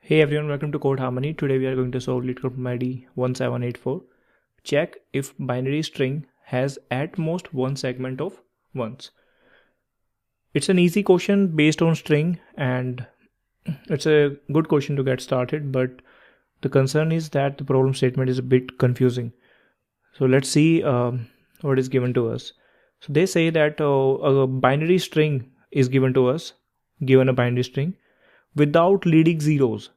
Hey everyone, welcome to Code Harmony. Today we are going to solve LeetCode Problem ID 1784. Check if binary string has at most one segment of ones. It's an easy question based on string and it's a good question to get started, but the concern is that the problem statement is a bit confusing. So let's see what is given to us. So they say that a binary string is given to us, given a binary string without leading zeros.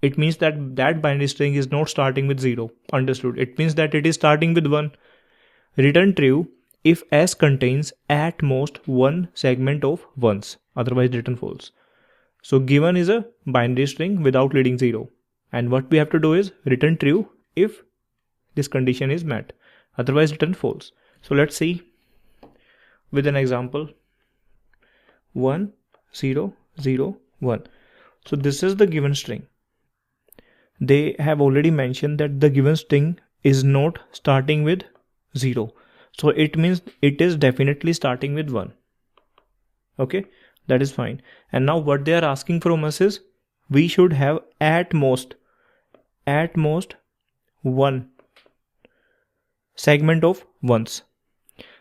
It means that binary string is not starting with 0. Understood. It means that it is starting with 1. Return true if S contains at most one segment of ones. Otherwise return false. So given is a binary string without leading 0. And what we have to do is return true if this condition is met. Otherwise return false. So let's see with an example. 1, 0, 0, 1. So this is the given string. They have already mentioned that the given string is not starting with 0. So it means it is definitely starting with 1. Okay, that is fine. And now what they are asking from us is we should have at most one segment of ones.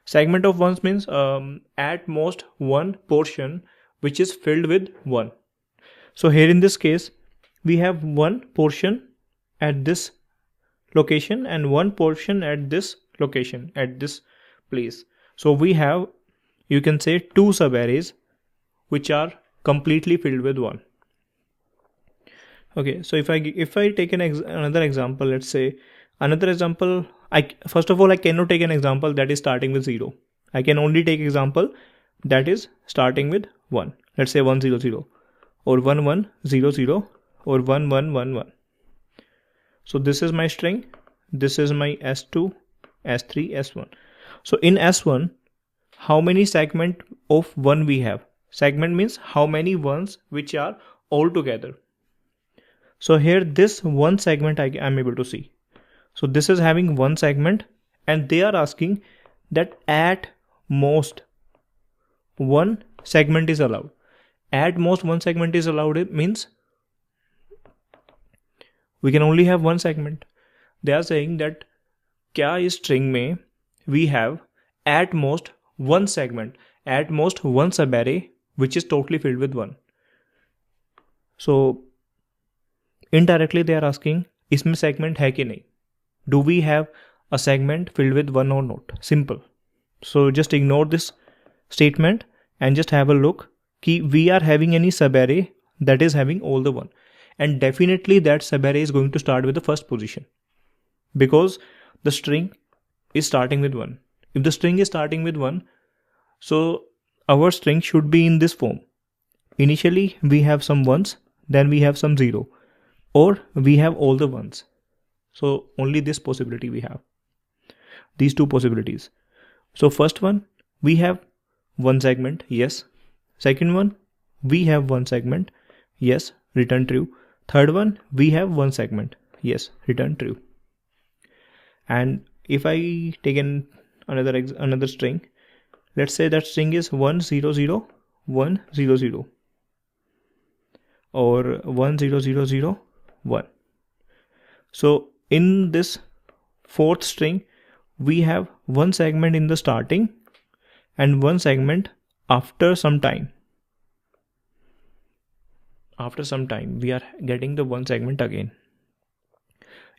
Segment of ones means at most one portion which is filled with 1. So here in this case, we have one portion at this location and one portion at this location, at this place. So we have, you can say, two subarrays which are completely filled with 1. Okay, so if I take another example, let's say another example, first of all I cannot take an example that is starting with 0. I can only take example that is starting with 1. Let's say 1 0 0 or 1 1 0 0 or 1 1 1 1. So this is my string, this is my S2, S3, S1. So in S1, how many segment of 1 we have? Segment means how many ones which are all together. So here this one segment I am able to see. So this is having one segment and they are asking that at most one segment is allowed. At most one segment is allowed, it means we can only have one segment. They are saying that kya is string mein we have at most one segment, at most one subarray which is totally filled with 1. So indirectly they are asking isme segment hai ki nahi? Do we have a segment filled with 1 or not? Simple. So just ignore this statement and just have a look ki we are having any subarray that is having all the 1. And definitely that subarray is going to start with the first position because the string is starting with 1. If the string is starting with 1, so our string should be in this form. Initially we have some ones, then we have some 0, or we have all the ones. So only this possibility we have. These two possibilities. So first one, we have one segment, yes. Second one, we have one segment, yes, return true. Third one, we have one segment, yes, return true. And if I take another string, let's say that string is 1 0 0 1 0 0 or 1 0 0 0 1. So in this fourth string, we have one segment in the starting and one segment after some time. After some time, we are getting the one segment again.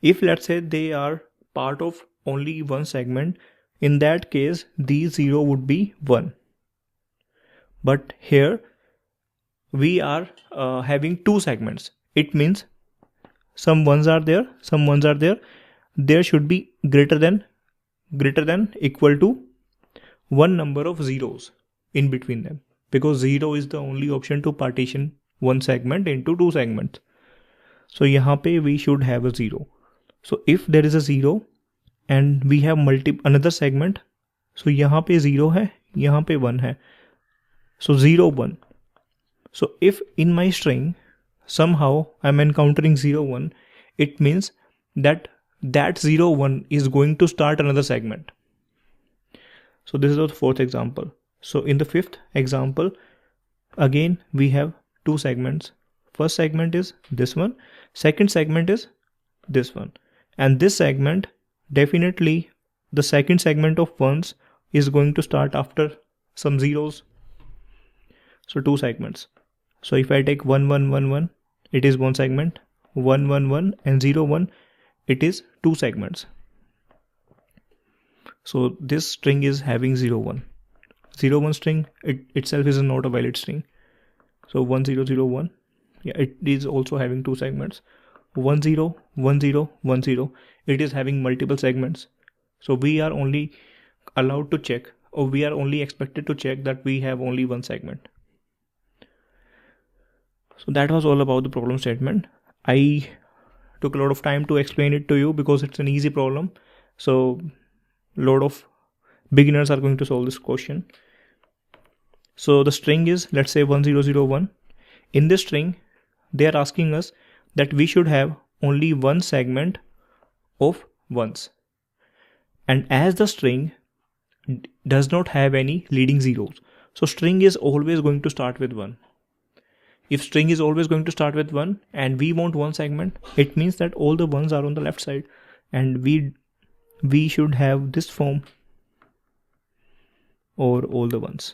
If let's say they are part of only one segment, in that case, these 0 would be 1. But here, we are having two segments. It means some ones are there, some ones are there. There should be greater than equal to one number of zeros in between them, because 0 is the only option to partition one segment into two segments. So yahan pe we should have a 0. So if there is a 0 and we have another segment, so yahan pe 0 hai, yahan pe 1 hai. So 0 1. So if in my string somehow I'm encountering 0 1, it means that 0 1 is going to start another segment. So this is the fourth example. So in the fifth example, again we have two segments. first segment is this one, second segment is this one, and this segment, definitely the second segment of ones is going to start after some zeros. So 2 segments. So if I take 1 1 1 1, it is one segment, 1 1 1 and 0 1, it is 2 segments. So this string is having 0 1. 0 1 string itself is not a valid string. So 1 0 0 1, yeah, it is also having 2 segments. 1 0 1 0 1 0, it is having multiple segments. So we are only allowed to check, or we are only expected to check that we have only one segment. So that was all about the problem statement. I took a lot of time to explain it to you because it's an easy problem. So a lot of beginners are going to solve this question. So the string is, let's say 1001. In this string, they are asking us that we should have only one segment of ones. And as the string does not have any leading zeros, so string is always going to start with 1. If string is always going to start with 1 and we want one segment, it means that all the ones are on the left side, and we should have this form or all the ones.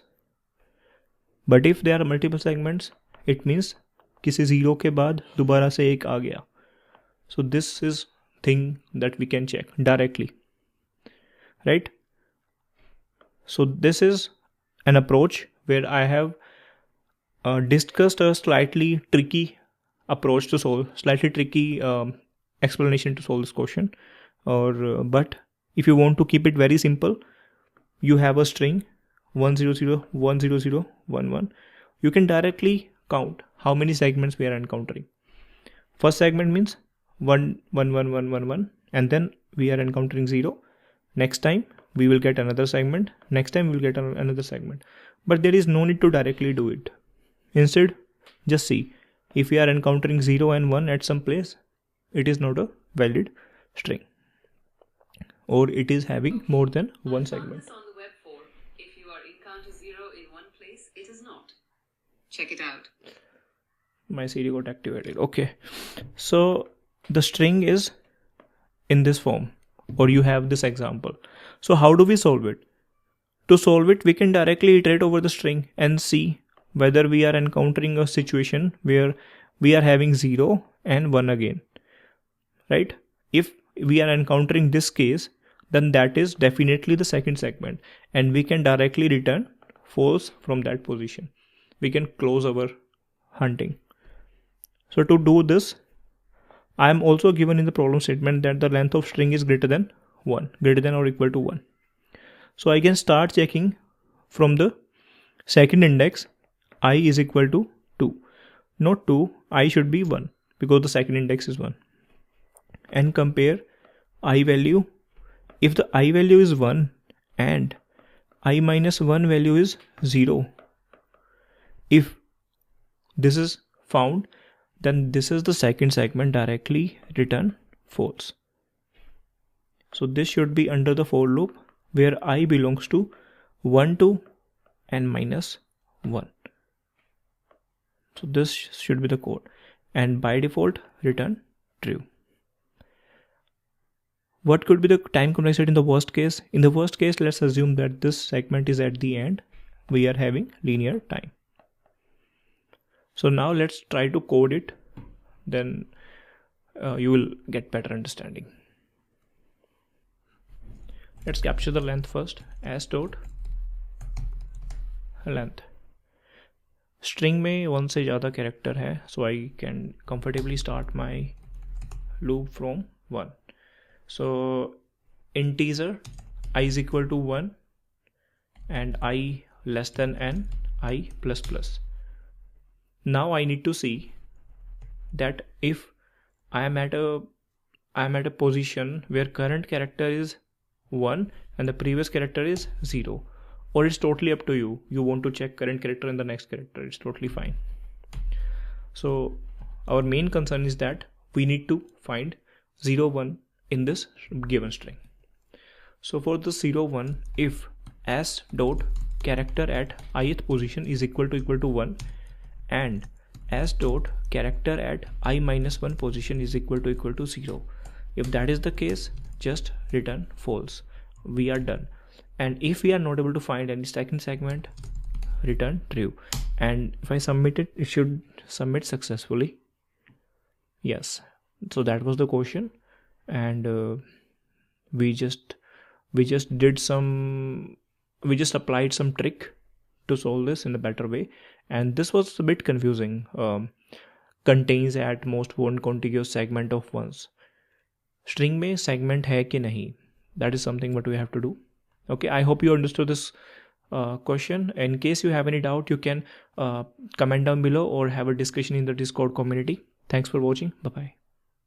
But if there are multiple segments, it means किसी zero के बाद दोबारा से एक आ गया. So this is thing that we can check directly, right? So this is an approach where I have discussed a slightly tricky approach to solve, slightly tricky explanation to solve this question. But if you want to keep it very simple, you have a string 100 100 11. You can directly count how many segments we are encountering. First segment means 1 1 1 1 1 1, and then we are encountering 0. Next time we will get another segment. Next time we will get another segment. But there is no need to directly do it. Instead, just see, if we are encountering 0 and 1 at some place, it is not a valid string, or it is having more than one segment. On the web form, if you are encounter 0 in one place, it is not. Check it out. My Siri got activated. Okay, so the string is in this form, or you have this example. So how do we solve it? To solve it, we can directly iterate over the string and see whether we are encountering a situation where we are having 0 and 1 again, right? If we are encountering this case, then that is definitely the second segment, and we can directly return false from that position. We can close our hunting. So to do this, I am also given in the problem statement that the length of string is greater than 1, greater than or equal to 1. So I can start checking from the second index, I is equal to 2. Not 2, I should be 1 because the second index is 1. And compare I value. If the I value is 1 and I minus 1 value is 0, if this is found, then this is the second segment, directly return false. So this should be under the for loop where I belongs to 1 2 and minus 1. So this should be the code, and by default return true. What could be the time complexity in the worst case? In the worst case, let's assume that this segment is at the end. We are having linear time. So now let's try to code it. Then you will get better understanding. Let's capture the length first. As dot length. String में 1 से ज़्यादा character है, so I can comfortably start my loop from 1. So integer I is equal to 1 and I less than n, I plus plus. Now I need to see that if I am at a position where current character is 1 and the previous character is 0, or it's totally up to you. You want to check current character and the next character, it's totally fine. So our main concern is that we need to find 0 1 in this given string. So for the 0 1, if s dot character at ith position is equal to 1 and s dot character at I minus 1 position is equal to 0. If that is the case, just return false. We are done. And if we are not able to find any second segment, return true. And if I submit it, it should submit successfully. Yes. So that was the question, and we just applied some trick to solve this in a better way, and this was a bit confusing. Contains at most one contiguous segment of ones. String में segment है कि नहीं? That is something what we have to do. Okay, I hope you understood this question. In case you have any doubt, you can comment down below or have a discussion in the Discord community. Thanks for watching. Bye bye.